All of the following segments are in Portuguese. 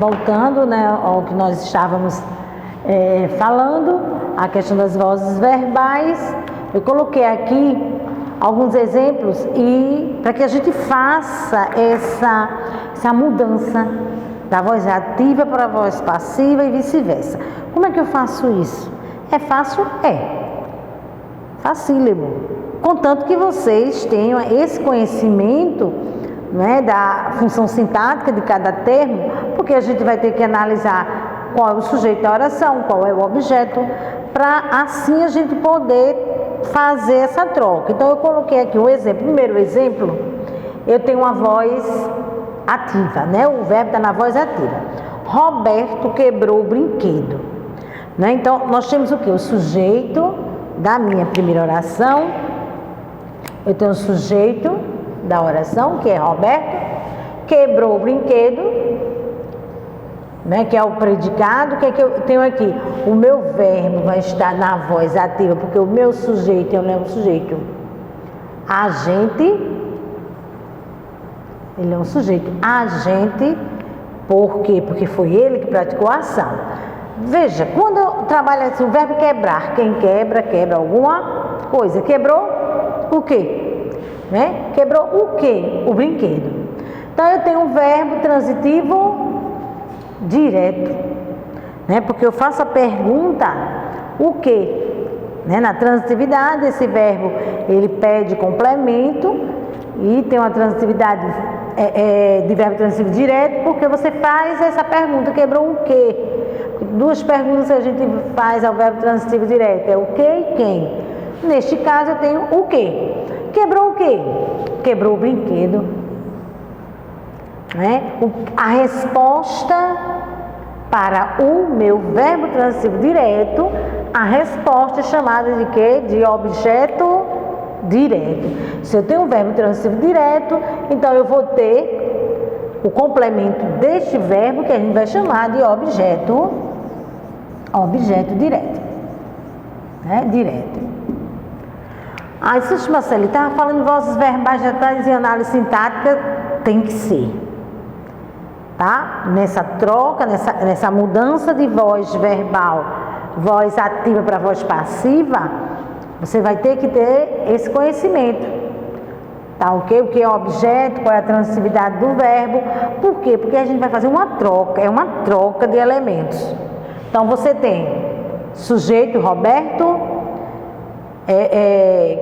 Voltando, né, ao que nós estávamos falando, a questão das vozes verbais, eu coloquei aqui alguns exemplos e para que a gente faça essa mudança da voz ativa para a voz passiva e vice-versa. Como é que eu faço isso? É fácil? Facílimo. Contanto que vocês tenham esse conhecimento, né, da função sintática de cada termo, porque a gente vai ter que analisar qual é o sujeito da oração, qual é o objeto, para assim a gente poder fazer essa troca. Então eu coloquei aqui um exemplo. Primeiro exemplo, eu tenho uma voz ativa, né? O verbo está na voz ativa. Roberto quebrou o brinquedo, né? Então nós temos o que? O sujeito da minha primeira oração. Eu tenho o sujeito da oração, que é Roberto, quebrou o brinquedo, né, que é o predicado. O que é que eu tenho aqui? O meu verbo vai estar na voz ativa, porque o meu sujeito é o sujeito agente, ele é um sujeito agente. Por quê? Porque foi ele que praticou a ação. Veja, quando eu trabalho assim, o verbo quebrar, quem quebra, quebra alguma coisa. Quebrou o quê? Né? Quebrou o quê? O brinquedo. Então eu tenho um verbo transitivo direto, né? Porque eu faço a pergunta o quê? Né? Na transitividade, esse verbo ele pede complemento e tem uma transitividade de verbo transitivo direto, porque você faz essa pergunta, quebrou o quê? Duas perguntas que a gente faz ao verbo transitivo direto, é o que e quem. Neste caso eu tenho o quê? Quebrou o quê? Quebrou o brinquedo, né? A resposta para o meu verbo transitivo direto, a resposta é chamada de quê? De objeto direto. Se eu tenho um verbo transitivo direto, então eu vou ter o complemento deste verbo que a gente vai chamar de objeto direto, né? Direto. Ixi, Marcelo, estava falando de vozes verbais, já está em análise sintática, tem que ser, tá? Nessa troca, nessa mudança de voz verbal, voz ativa para voz passiva, você vai ter que ter esse conhecimento, tá? O que é objeto, qual é a transitividade do verbo. Por quê? Porque a gente vai fazer uma troca, é uma troca de elementos. Então você tem sujeito Roberto,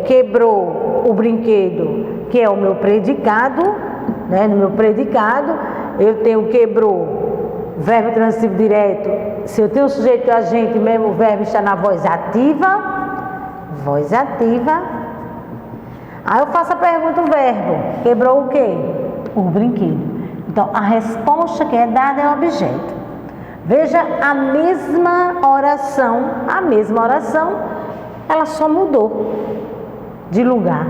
quebrou o brinquedo, que é o meu predicado, né? No meu predicado eu tenho quebrou, verbo transitivo direto. Se eu tenho o sujeito agente, mesmo o verbo está na voz ativa. Aí eu faço a pergunta, o verbo quebrou o quê? O brinquedo. Então a resposta que é dada é objeto. Veja, a mesma oração, ela só mudou de lugar,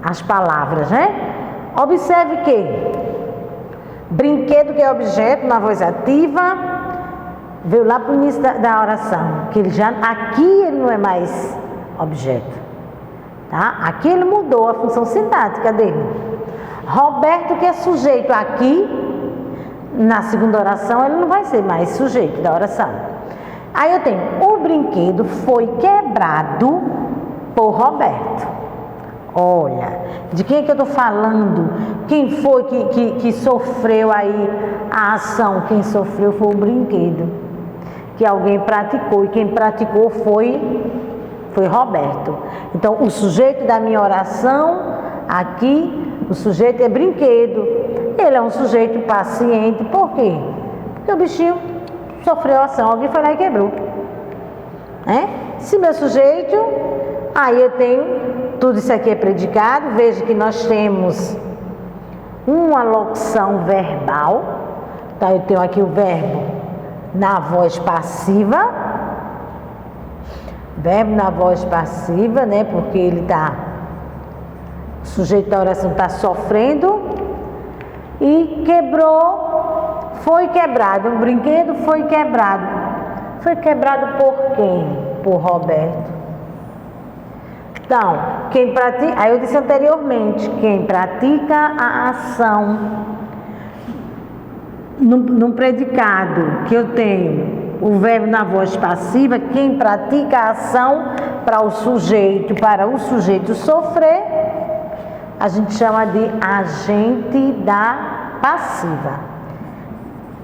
as palavras, né? Observe que brinquedo, que é objeto na voz ativa, veio lá para o início da oração, que aqui ele não é mais objeto, tá? Aqui ele mudou a função sintática dele. Roberto, que é sujeito aqui, na segunda oração ele não vai ser mais sujeito da oração. Aí eu tenho, o brinquedo foi quebrado por Roberto. Olha, de quem é que eu estou falando? Quem foi que sofreu aí a ação? Quem sofreu foi o brinquedo, que alguém praticou, e quem praticou foi Roberto. Então o sujeito da minha oração aqui, o sujeito é brinquedo. Ele é um sujeito paciente. Por quê? Porque o bichinho sofreu ação, alguém foi lá e quebrou, né? Se meu sujeito, aí eu tenho, tudo isso aqui é predicado. Veja que nós temos uma locução verbal. Então eu tenho aqui o verbo na voz passiva, né? Porque ele está, o sujeito da oração está sofrendo. E quebrou, foi quebrado, o brinquedo foi quebrado. Foi quebrado por quem? Por Roberto. Então, quem pratica, aí eu disse anteriormente, quem pratica a ação num predicado que eu tenho o verbo na voz passiva, quem pratica a ação para o sujeito sofrer, a gente chama de agente da passiva.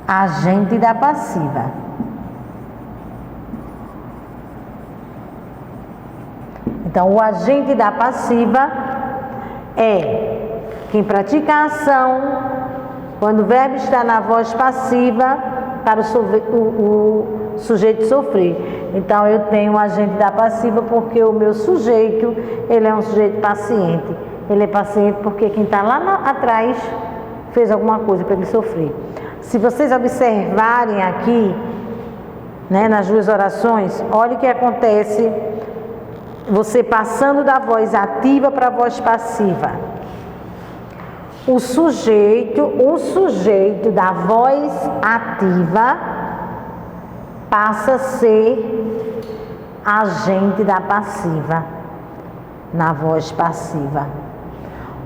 Agente da passiva. Então, o agente da passiva é quem pratica a ação quando o verbo está na voz passiva para o sujeito sofrer. Então, eu tenho o agente da passiva porque o meu sujeito, ele é um sujeito paciente. Ele é paciente porque quem está lá atrás fez alguma coisa para ele sofrer. Se vocês observarem aqui, né, nas duas orações, olha o que acontece, você passando da voz ativa para a voz passiva. O sujeito da voz ativa passa a ser agente da passiva na voz passiva.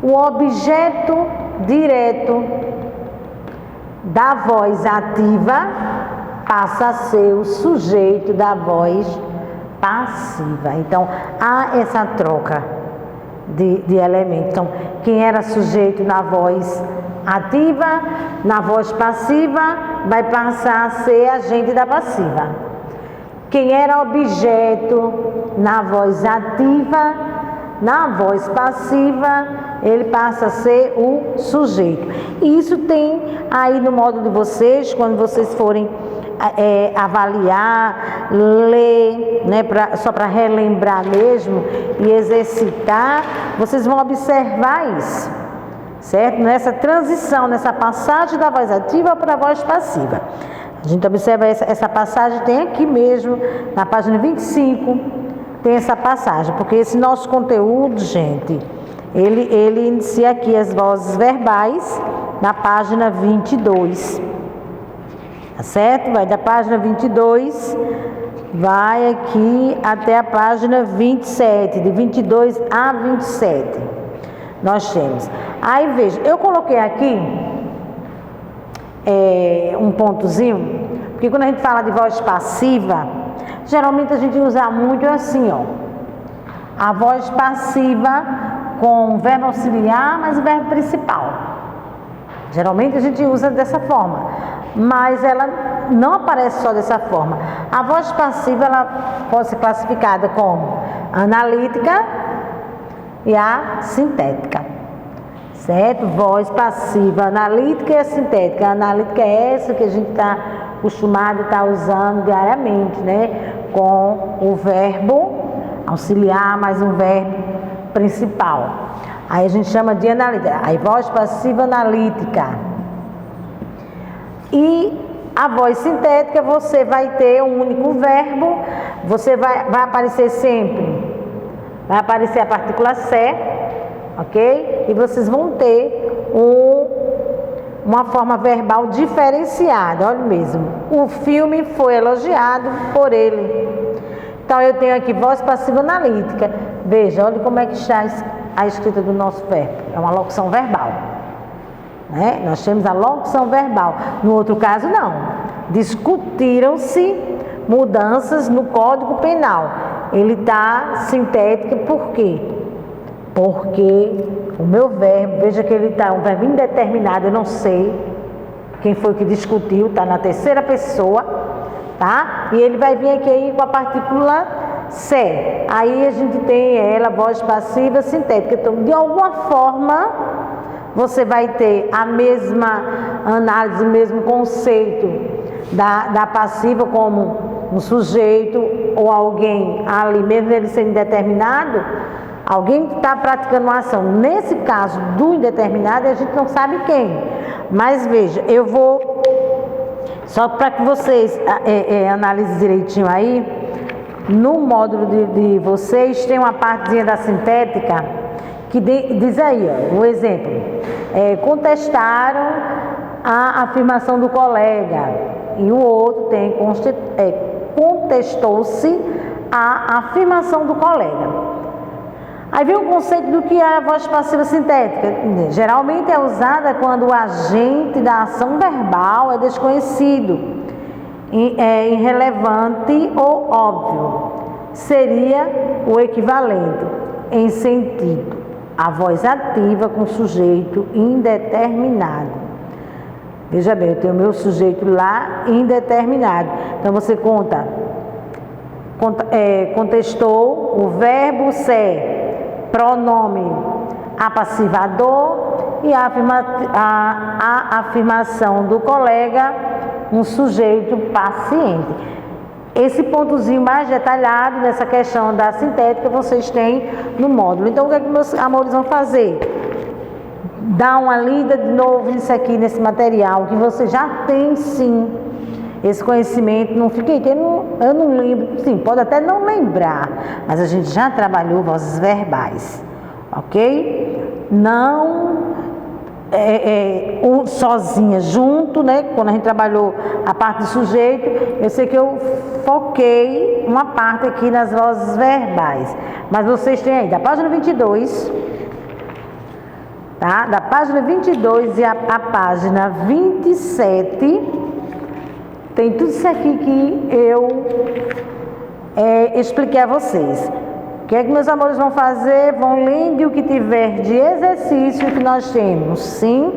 O objeto direto da voz ativa passa a ser o sujeito da voz passiva. Então, há essa troca de elementos. Então, quem era sujeito na voz ativa, na voz passiva, vai passar a ser agente da passiva. Quem era objeto na voz ativa, na voz passiva, ele passa a ser o sujeito. E isso tem aí no módulo de vocês, quando vocês forem avaliar, ler, né, só para relembrar mesmo e exercitar, vocês vão observar isso, certo? Nessa transição, nessa passagem da voz ativa para a voz passiva. A gente observa essa passagem, tem aqui mesmo, na página 25, tem essa passagem, porque esse nosso conteúdo, gente, ele inicia aqui as vozes verbais na página 22. Tá certo? Vai da página 22, vai aqui até a página 27, de 22 a 27. Nós temos. Aí veja, eu coloquei aqui um pontozinho, porque quando a gente fala de voz passiva, geralmente a gente usa muito assim, ó. A voz passiva com verbo auxiliar, mas o verbo principal. Geralmente a gente usa dessa forma. Mas ela não aparece só dessa forma. A voz passiva, ela pode ser classificada como analítica e a sintética, certo? Voz passiva, analítica e a sintética. A analítica é essa que a gente está acostumado a estar usando diariamente, né? Com o verbo auxiliar mais um verbo principal. Aí a gente chama de analítica. Aí voz passiva analítica. E a voz sintética, você vai ter um único verbo, você vai aparecer sempre, vai aparecer a partícula se, ok? E vocês vão ter uma forma verbal diferenciada, olha mesmo. O filme foi elogiado por ele. Então, eu tenho aqui voz passiva analítica. Veja, olha como é que está a escrita do nosso verbo. É uma locução verbal. Né? Nós temos a locução verbal. No outro caso, não. Discutiram-se mudanças no Código Penal. Ele está sintético por quê? Porque o meu verbo, veja que ele está um verbo indeterminado, eu não sei quem foi que discutiu, está na terceira pessoa, tá? E ele vai vir aqui aí com a partícula se. Aí a gente tem ela, voz passiva sintética. Então, de alguma forma, você vai ter a mesma análise, o mesmo conceito da passiva como um sujeito ou alguém ali, mesmo ele sendo indeterminado, alguém que está praticando uma ação. Nesse caso do indeterminado, a gente não sabe quem. Mas veja, eu vou, só para que vocês analisem direitinho aí, no módulo de vocês tem uma partezinha da sintética que diz aí, ó, um exemplo, contestaram a afirmação do colega, e o outro tem contestou-se a afirmação do colega. Aí vem o conceito do que é a voz passiva sintética. Geralmente é usada quando o agente da ação verbal é desconhecido, irrelevante ou óbvio. Seria o equivalente em sentido a voz ativa com sujeito indeterminado. Veja bem, eu tenho o meu sujeito lá indeterminado. Então você contestou o verbo ser, pronome apassivador e a afirmação do colega, um sujeito paciente. Esse pontozinho mais detalhado nessa questão da sintética vocês têm no módulo. Então o que é que meus amores vão fazer? Dá uma lida de novo nisso aqui, nesse material, que você já tem sim esse conhecimento. Não fiquei, eu não lembro, sim, pode até não lembrar, mas a gente já trabalhou vozes verbais, ok? Não sozinha, junto, né? Quando a gente trabalhou a parte do sujeito, eu sei que eu foquei uma parte aqui nas vozes verbais, mas vocês têm aí da página 22, tá? Da página 22 e a página 27, tem tudo isso aqui que eu expliquei a vocês. O que é que meus amores vão fazer? Vão lendo o que tiver de exercício que nós temos, sim.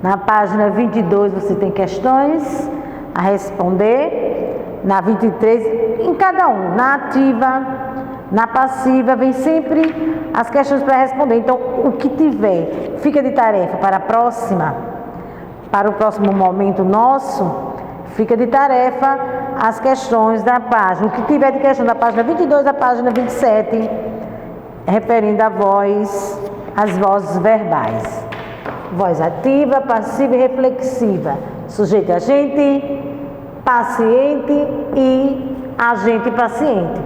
Na página 22 você tem questões a responder. Na 23, em cada um, na ativa, na passiva, vem sempre as questões para responder. Então, o que tiver, fica de tarefa para a próxima, para o próximo momento nosso, fica de tarefa as questões da página. O que tiver de questão da página 22 à página 27, referindo a voz, as vozes verbais. Voz ativa, passiva e reflexiva. Sujeito agente, paciente e agente paciente.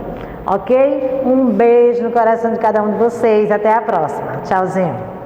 Ok? Um beijo no coração de cada um de vocês. Até a próxima. Tchauzinho.